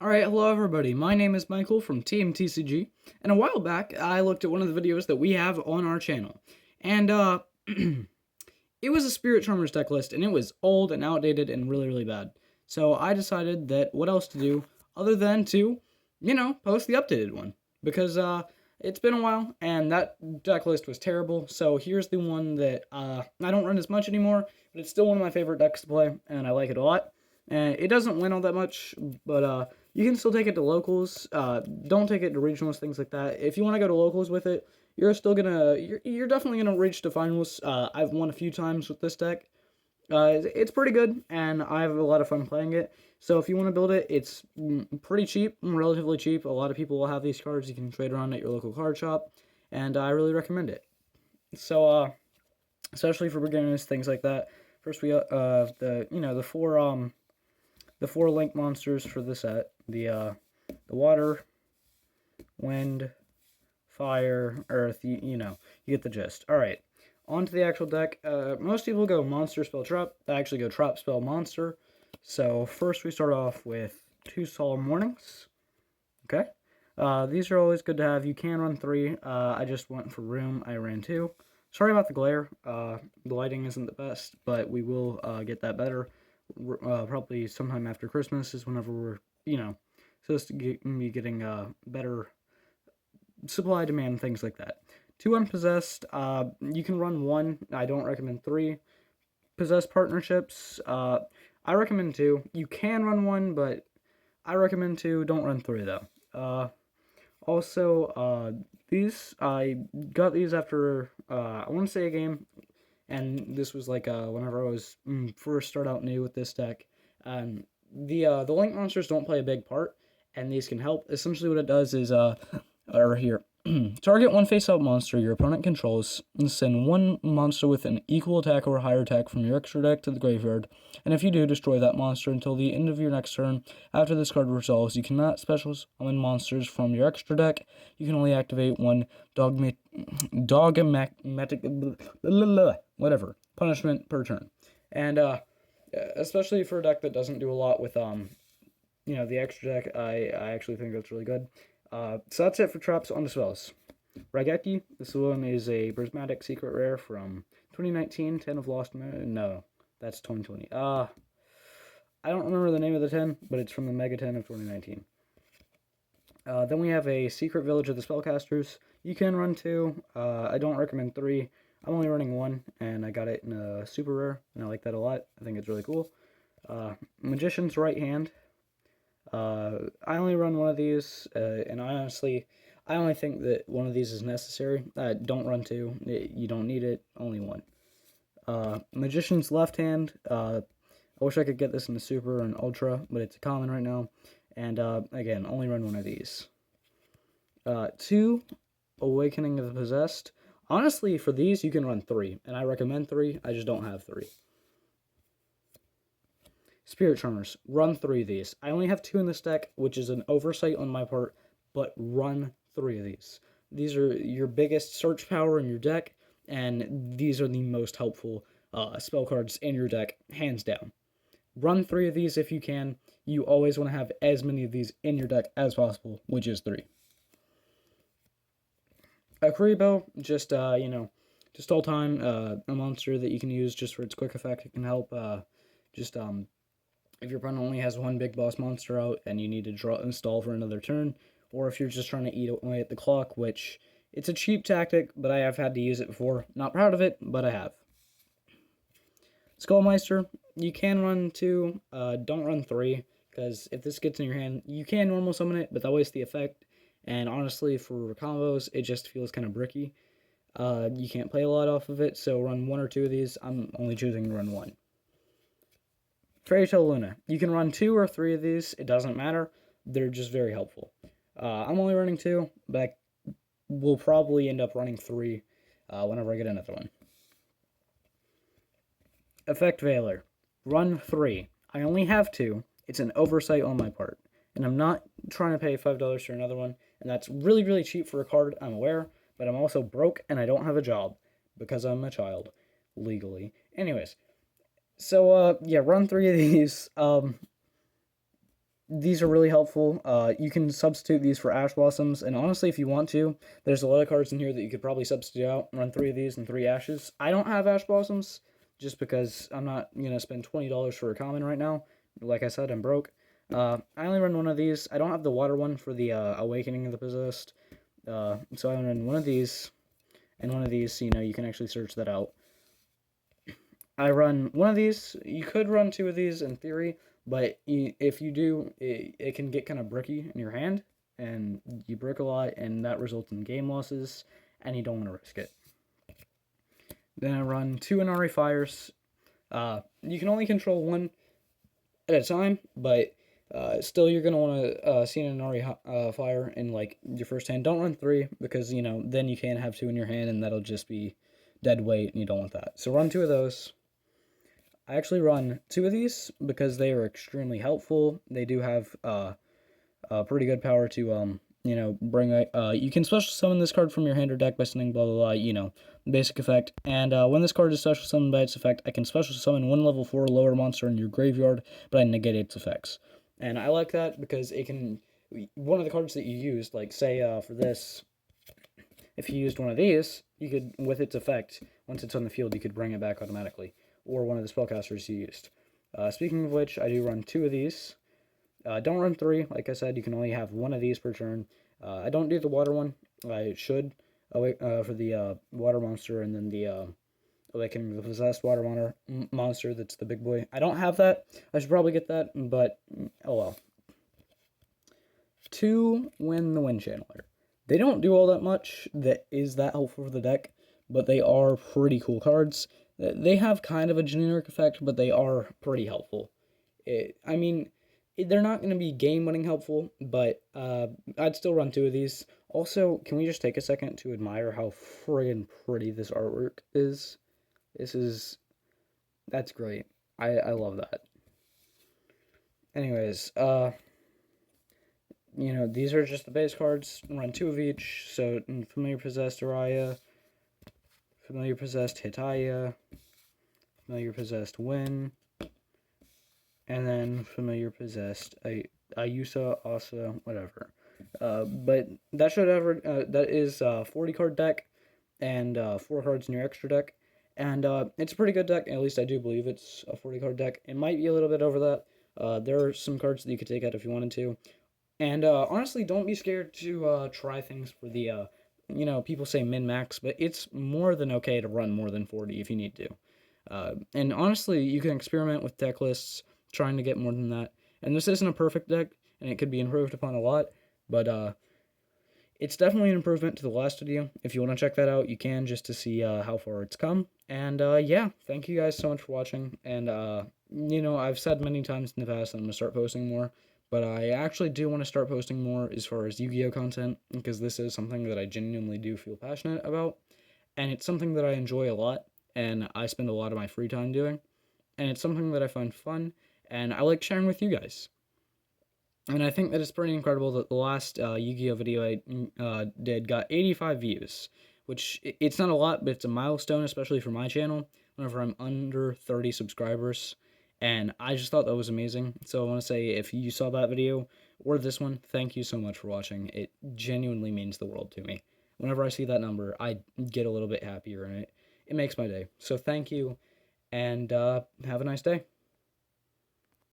Alright, hello everybody. My name is Michael from Team TCG, and a while back I looked at one of the videos that we have on our channel. And it was a Spirit Charmers deck list, and it was old and outdated and really, really bad. So I decided that what else to do other than to, post the updated one. Because it's been a while, and that deck list was terrible. So here's the one that I don't run as much anymore, but it's still one of my favorite decks to play, and I like it a lot. And it doesn't win all that much, but you can still take it to locals. Don't take it to regionals, things like that. If you want to go to locals with it, you're definitely gonna reach the finals. I've won a few times with this deck. It's pretty good, and I have a lot of fun playing it. So if you want to build it, it's pretty cheap, relatively cheap. A lot of people will have these cards. You can trade around at your local card shop, and I really recommend it. So especially for beginners, things like that. First, we the four link monsters for the set. The water, wind, fire, earth. You get the gist. All right, on to the actual deck. Most people go monster spell trap. I actually go trap spell monster. So first we start off with two solemn warnings. Okay. These are always good to have. You can run three. I just went for room. I ran two. Sorry about the glare. The lighting isn't the best, but we will get that better. Probably sometime after Christmas is whenever we're, supposed to be getting better supply, demand, things like that. Two unpossessed. You can run one. I don't recommend three. Possessed partnerships. I recommend two. You can run one, but I recommend two. Don't run three though. Also, these I got these after I want to say a game, and this was like whenever I was first start out new with this deck. The link monsters don't play a big part, and these can help. Essentially, what it does is or here. Target one face-up monster your opponent controls and send one monster with an equal attack or higher attack from your extra deck to the graveyard, and if you do, destroy that monster until the end of your next turn. After this card resolves, you cannot special summon monsters from your extra deck. You can only activate one dogmatic whatever punishment per turn. And especially for a deck that doesn't do a lot with the extra deck, I actually think that's really good. So that's it for traps on the spells. Raigeki, this one is a prismatic secret rare from 2019, 10 of Lost No, that's 2020. I don't remember the name of the 10, but it's from the Mega 10 of 2019. Then we have a Secret Village of the Spellcasters. You can run two. I don't recommend three. I'm only running one, and I got it in a super rare, and I like that a lot. I think it's really cool. Magician's Right Hand. I only run one of these, and I only think that one of these is necessary. Don't run two. You don't need it. Only one. Magician's Left Hand. I wish I could get this in the Super and Ultra, but it's a common right now. And again, only run one of these. Two, Awakening of the Possessed. Honestly, for these, you can run three, and I recommend three. I just don't have three. Spirit Charmers, run three of these. I only have two in this deck, which is an oversight on my part, but run three of these. These are your biggest search power in your deck, and these are the most helpful spell cards in your deck, hands down. Run three of these if you can. You always want to have as many of these in your deck as possible, which is three. Kuriboh, just all time, a monster that you can use just for its quick effect. It can help just if your opponent only has one big boss monster out and you need to draw install for another turn, or if you're just trying to eat away at the clock, which it's a cheap tactic, but I have had to use it before. Not proud of it, but I have. Skullmeister, you can run two, don't run three, because if this gets in your hand, you can normal summon it, but that wastes the effect, and honestly, for combos, it just feels kind of bricky. You can't play a lot off of it, so run one or two of these. I'm only choosing to run one. Fairy Tale Luna. You can run two or three of these. It doesn't matter. They're just very helpful. I'm only running two, but I will probably end up running three whenever I get another one. Effect Veiler. Run three. I only have two. It's an oversight on my part. And I'm not trying to pay $5 for another one. And that's really, really cheap for a card, I'm aware. But I'm also broke and I don't have a job. Because I'm a child. Legally. Anyways. So, yeah, run three of these. these are really helpful. You can substitute these for Ash Blossoms, and honestly, if you want to, there's a lot of cards in here that you could probably substitute out. Run 3 of these and 3 Ashes. I don't have Ash Blossoms, just because I'm not gonna spend $20 for a common right now. Like I said, I'm broke. I only run one of these. I don't have the water one for the Awakening of the Possessed. So I run one of these and one of these. You know, you can actually search that out. I run one of these. You could run 2 of these in theory, but if you do, it can get kind of bricky in your hand, and you brick a lot, and that results in game losses, and you don't want to risk it. Then I run 2 Inari Fires. You can only control 1 at a time, but still you're going to want to see an Inari Fire in like your first hand. Don't run 3, because, you know, then you can't have 2 in your hand, and that'll just be dead weight, and you don't want that. So run 2 of those. I actually run 2 of these because they are extremely helpful. They do have pretty good power to you know, bring a you can special summon this card from your hand or deck by sending blah blah blah, you know, basic effect. And when this card is special summoned by its effect, I can special summon 1 level 4 lower monster in your graveyard, but I negate its effects. And I like that because it can, one of the cards that you used, like say for this, if you used one of these, you could, with its effect, once it's on the field, you could bring it back automatically, or one of the spellcasters you used. Speaking of which, I do run 2 of these. Don't run 3. Like I said, you can only have 1 of these per turn. I don't do the water one. I should for the water monster, and then the Awakening the Possessed water monster that's the big boy. I don't have that. I should probably get that, but oh well. 2 Win the Wind Channeler. They don't do all that much that is that helpful for the deck, but they are pretty cool cards. They have kind of a generic effect, but they are pretty helpful. I mean, they're not going to be game-winning helpful, but I'd still run 2 of these. Also, can we just take a second to admire how friggin' pretty this artwork is? That's great. I love that. Anyways, you know, these are just the base cards. Run 2 of each. So, Familiar Possessed Araya, Familiar Possessed Hitaya, Familiar Possessed Win, and then Familiar Possessed Ayusa, Asa, whatever. But that should ever that is a 40 card deck, and 4 cards in your extra deck, and it's a pretty good deck. At least I do believe it's a 40 card deck. It might be a little bit over that. There are some cards that you could take out if you wanted to, and honestly, don't be scared to try things for the you know, people say min max, but it's more than okay to run more than 40 if you need to. And honestly, you can experiment with deck lists, trying to get more than that. And this isn't a perfect deck, and it could be improved upon a lot, but it's definitely an improvement to the last video. If you want to check that out, you can, just to see how far it's come. And yeah, thank you guys so much for watching. And you know, I've said many times in the past that I'm going to start posting more, but I actually do want to start posting more as far as Yu-Gi-Oh content, because this is something that I genuinely do feel passionate about, and it's something that I enjoy a lot, and I spend a lot of my free time doing, and it's something that I find fun, and I like sharing with you guys. And I think that it's pretty incredible that the last Yu-Gi-Oh video I did got 85 views, which it's not a lot, but it's a milestone, especially for my channel, whenever I'm under 30 subscribers. And I just thought that was amazing. So I want to say, if you saw that video or this one, thank you so much for watching. It genuinely means the world to me. Whenever I see that number, I get a little bit happier, and it makes my day. So thank you, and have a nice day.